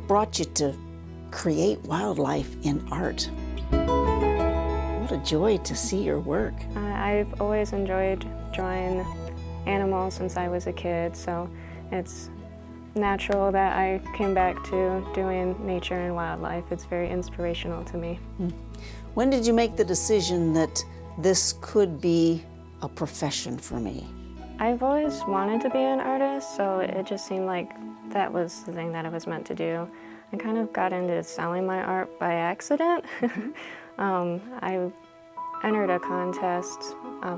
brought you to create wildlife in art? What a joy to see your work. I've always enjoyed drawing animals since I was a kid, so it's natural that I came back to doing nature and wildlife. It's very inspirational to me. When did you make the decision that this could be a profession for me? I've always wanted to be an artist, so it just seemed like that was the thing that I was meant to do. I kind of got into selling my art by accident. I entered a contest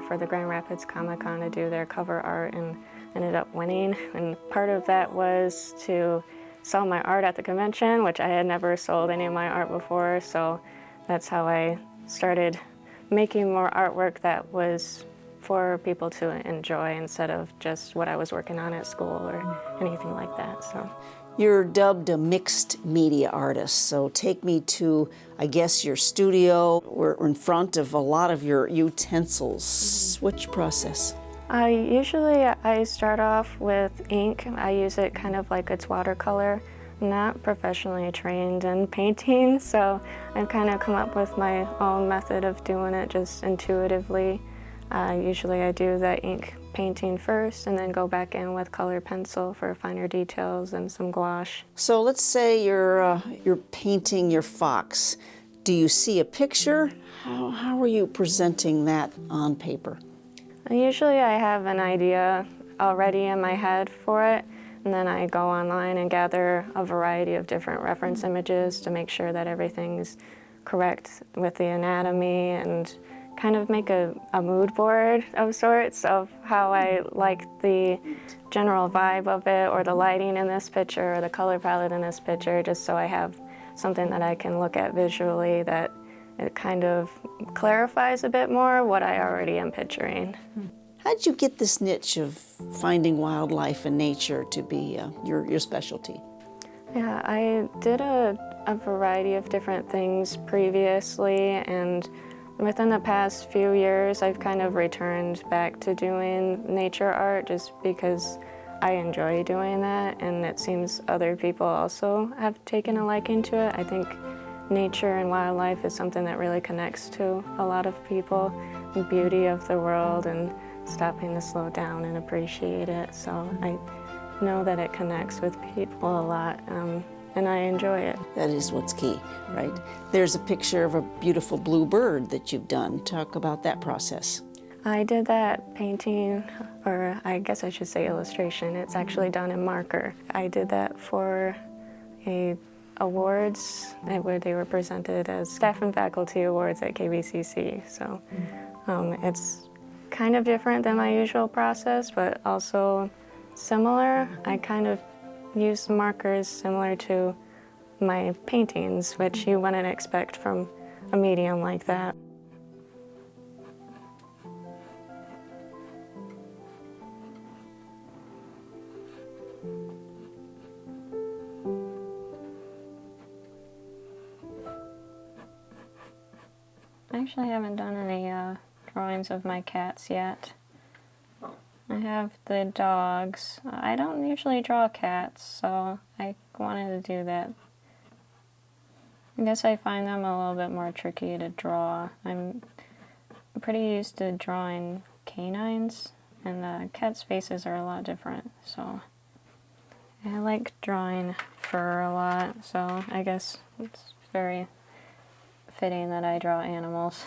for the Grand Rapids Comic-Con to do their cover art and ended up winning. And part of that was to sell my art at the convention, which I had never sold any of my art before, so that's how I started making more artwork that was for people to enjoy instead of just what I was working on at school or anything like that. So you're dubbed a mixed media artist, so take me to, I guess, your studio. We're in front of a lot of your utensils. Which process? Usually I start off with ink. I use it kind of like it's watercolor. I'm not professionally trained in painting, so I've kind of come up with my own method of doing it just intuitively. Usually I do the ink painting first and then go back in with colored pencil for finer details and some gouache. So let's say you're painting your fox. Do you see a picture? How are you presenting that on paper? Usually I have an idea already in my head for it, and then I go online and gather a variety of different reference images to make sure that everything's correct with the anatomy and kind of make a mood board of sorts of how I like the general vibe of it, or the lighting in this picture, or the color palette in this picture, just so I have something that I can look at visually that it kind of clarifies a bit more what I already am picturing. How did you get this niche of finding wildlife and nature to be your specialty? Yeah, I did a variety of different things previously, and within the past few years, I've kind of returned back to doing nature art just because I enjoy doing that, and it seems other people also have taken a liking to it. I think nature and wildlife is something that really connects to a lot of people, the beauty of the world and stopping to slow down and appreciate it. So I know that it connects with people a lot. And I enjoy it. That is what's key, right? There's a picture of a beautiful blue bird that you've done. Talk about that process. I did that painting, or I guess I should say illustration. It's actually done in marker. I did that for awards where they were presented as staff and faculty awards at KVCC. So it's kind of different than my usual process, but also similar. I kind of use markers similar to my paintings, which you wouldn't expect from a medium like that. I actually haven't done any drawings of my cats yet. I have the dogs. I don't usually draw cats, so I wanted to do that. I guess I find them a little bit more tricky to draw. I'm pretty used to drawing canines, and cats' faces are a lot different, so I like drawing fur a lot, so I guess it's very fitting that I draw animals.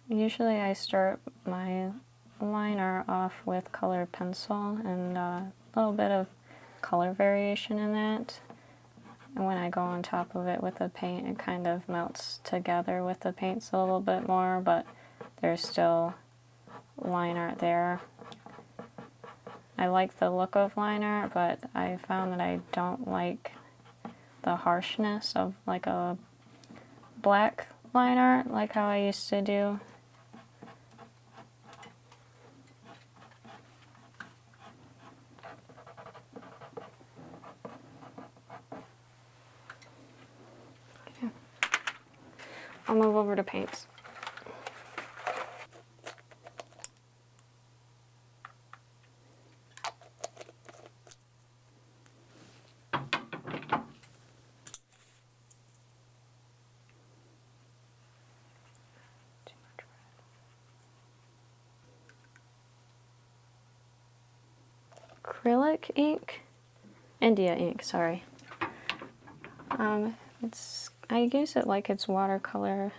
Usually I start my liner off with colored pencil and a little bit of color variation in that. And when I go on top of it with the paint, it kind of melts together with the paints a little bit more, but there's still line art there. I like the look of line art, but I found that I don't like the harshness of like a black line art like how I used to do. Okay. I'll move over to paints. acrylic ink, India ink, sorry. I use it like it's watercolor,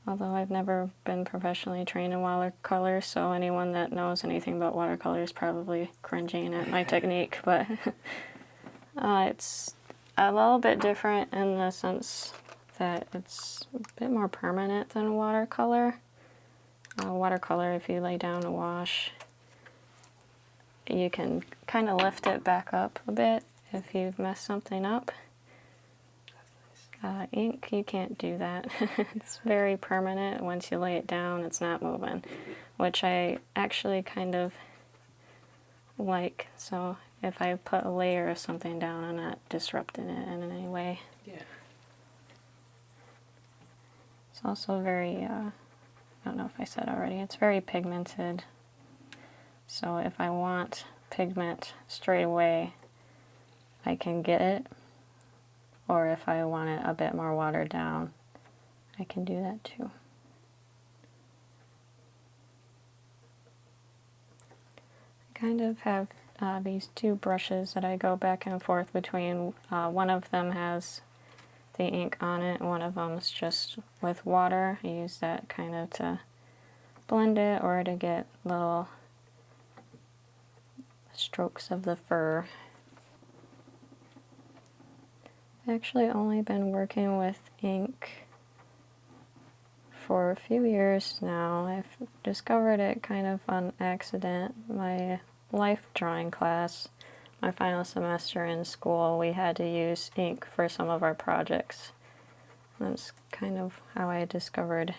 although I've never been professionally trained in watercolor, so anyone that knows anything about watercolor is probably cringing at my technique, but it's a little bit different in the sense that it's a bit more permanent than watercolor. Watercolor, if you lay down a wash, you can kind of lift it back up a bit if you've messed something up. Ink, you can't do that. It's very permanent. Once you lay it down, it's not moving, which I actually kind of like. So if I put a layer of something down, I'm not disrupting it in any way. Yeah. It's also very, I don't know if I said already, it's very pigmented. So if I want pigment straight away, I can get it. Or if I want it a bit more watered down, I can do that too. I kind of have these two brushes that I go back and forth between. One of them has the ink on it, and one of them is just with water. I use that kind of to blend it or to get little strokes of the fur. I've actually only been working with ink for a few years now. I've discovered it kind of on accident. My life drawing class, my final semester in school, we had to use ink for some of our projects. That's kind of how I discovered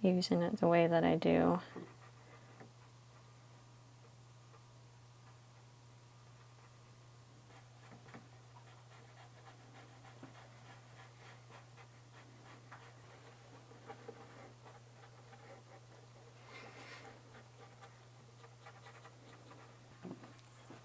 using it the way that I do.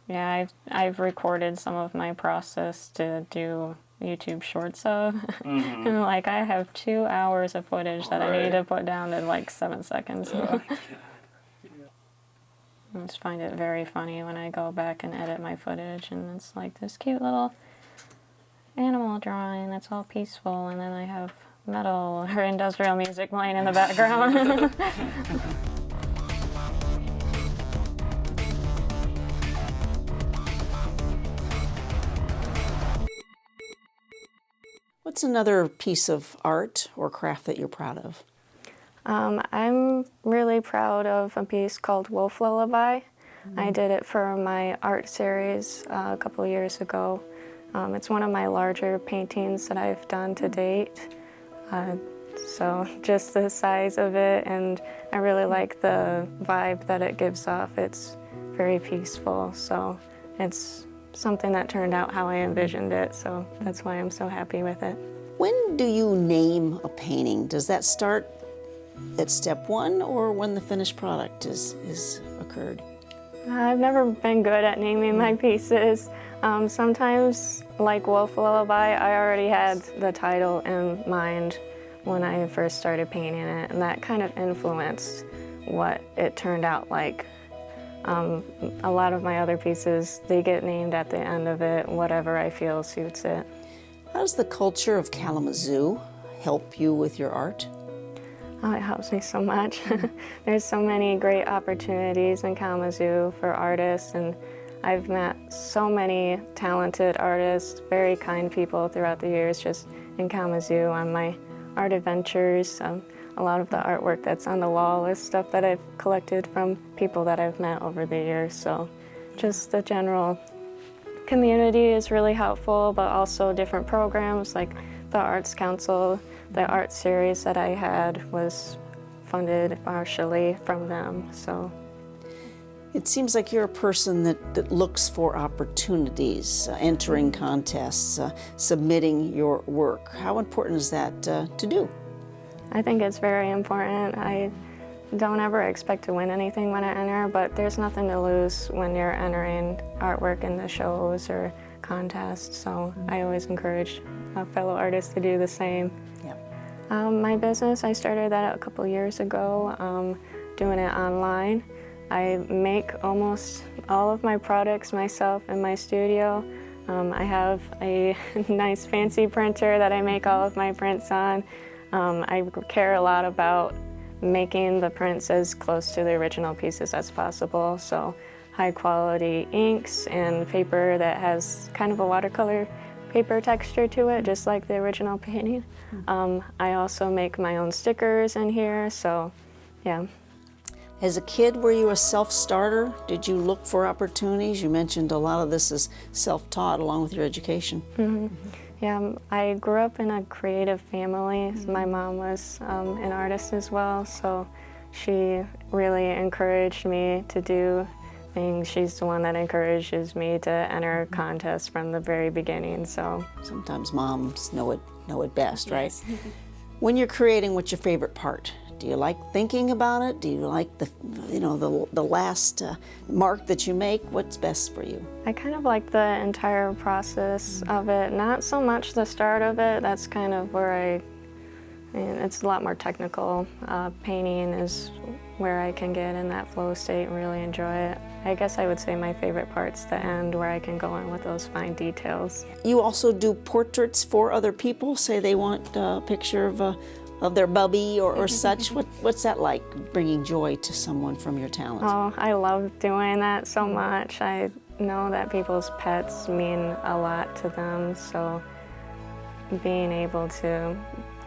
Yeah, I've recorded some of my process to do YouTube shorts of. Mm-hmm. And like I have 2 hours of footage that I need to put down in like 7 seconds. Oh, God. I just find it very funny when I go back and edit my footage and it's like this cute little animal drawing that's all peaceful, and then I have metal or industrial music playing in the background. What's another piece of art or craft that you're proud of? I'm really proud of a piece called Wolf Lullaby. I did it for my art series a couple years ago. It's one of my larger paintings that I've done to date. So just the size of it, and I really like the vibe that it gives off. It's very peaceful, so it's something that turned out how I envisioned it, so that's why I'm so happy with it. When do you name a painting? Does that start at step one or when the finished product is occurred? I've never been good at naming my pieces. Sometimes, like Wolf Lullaby, I already had the title in mind when I first started painting it, and that kind of influenced what it turned out like. A lot of my other pieces, they get named at the end of it, whatever I feel suits it. How does the culture of Kalamazoo help you with your art? Oh, it helps me so much. There's so many great opportunities in Kalamazoo for artists, and I've met so many talented artists, very kind people throughout the years just in Kalamazoo on my art adventures. A lot of the artwork that's on the wall is stuff that I've collected from people that I've met over the years. So just the general community is really helpful, but also different programs like the Arts Council. The art series that I had was funded partially from them. So It seems like you're a person that looks for opportunities, entering contests, submitting your work. How important is that to do? I think it's very important. I don't ever expect to win anything when I enter, but there's nothing to lose when you're entering artwork in the shows or contests, so I always encourage fellow artists to do the same. Yeah. My business, I started that a couple years ago, doing it online. I make almost all of my products myself in my studio. I have a nice fancy printer that I make all of my prints on. I care a lot about making the prints as close to the original pieces as possible, so high quality inks and paper that has kind of a watercolor paper texture to it, just like the original painting. I also make my own stickers in here, so yeah. As a kid, were you a self-starter? Did you look for opportunities? You mentioned a lot of this is self-taught along with your education. Yeah, I grew up in a creative family. My mom was an artist as well, so she really encouraged me to do things. She's the one that encourages me to enter contests from the very beginning. So sometimes moms know it best, right? Yes. When you're creating, what's your favorite part? Do you like thinking about it? Do you like the last mark that you make? What's best for you? I kind of like the entire process of it, not so much the start of it. That's kind of where it's a lot more technical. Painting is where I can get in that flow state and really enjoy it. I guess I would say my favorite part's the end, where I can go in with those fine details. You also do portraits for other people? Say they want a picture of their bubby or such. What's that like, bringing joy to someone from your talent? Oh, I love doing that so much. I know that people's pets mean a lot to them, so being able to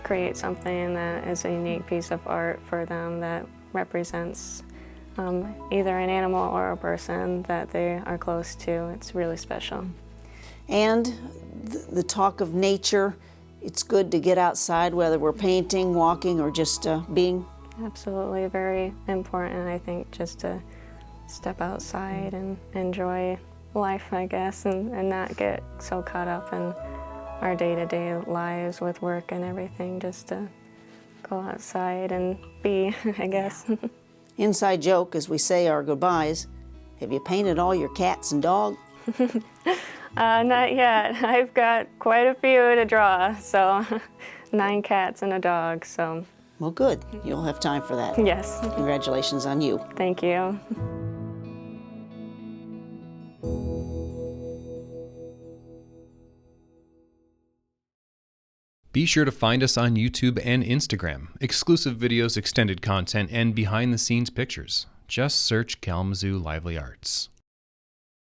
create something that is a unique piece of art for them that represents either an animal or a person that they are close to, it's really special. And the talk of nature, it's good to get outside, whether we're painting, walking, or just being. Absolutely, very important, I think, just to step outside and enjoy life, I guess, and not get so caught up in our day-to-day lives with work and everything, just to go outside and be, I guess. Yeah. Inside joke, as we say our goodbyes, have you painted all your cats and dogs? Not yet. I've got quite a few to draw, so 9 cats and a dog, so. Well, good. You'll have time for that. Yes. Congratulations on you. Thank you. Be sure to find us on YouTube and Instagram. Exclusive videos, extended content, and behind-the-scenes pictures. Just search Kalamazoo Lively Arts.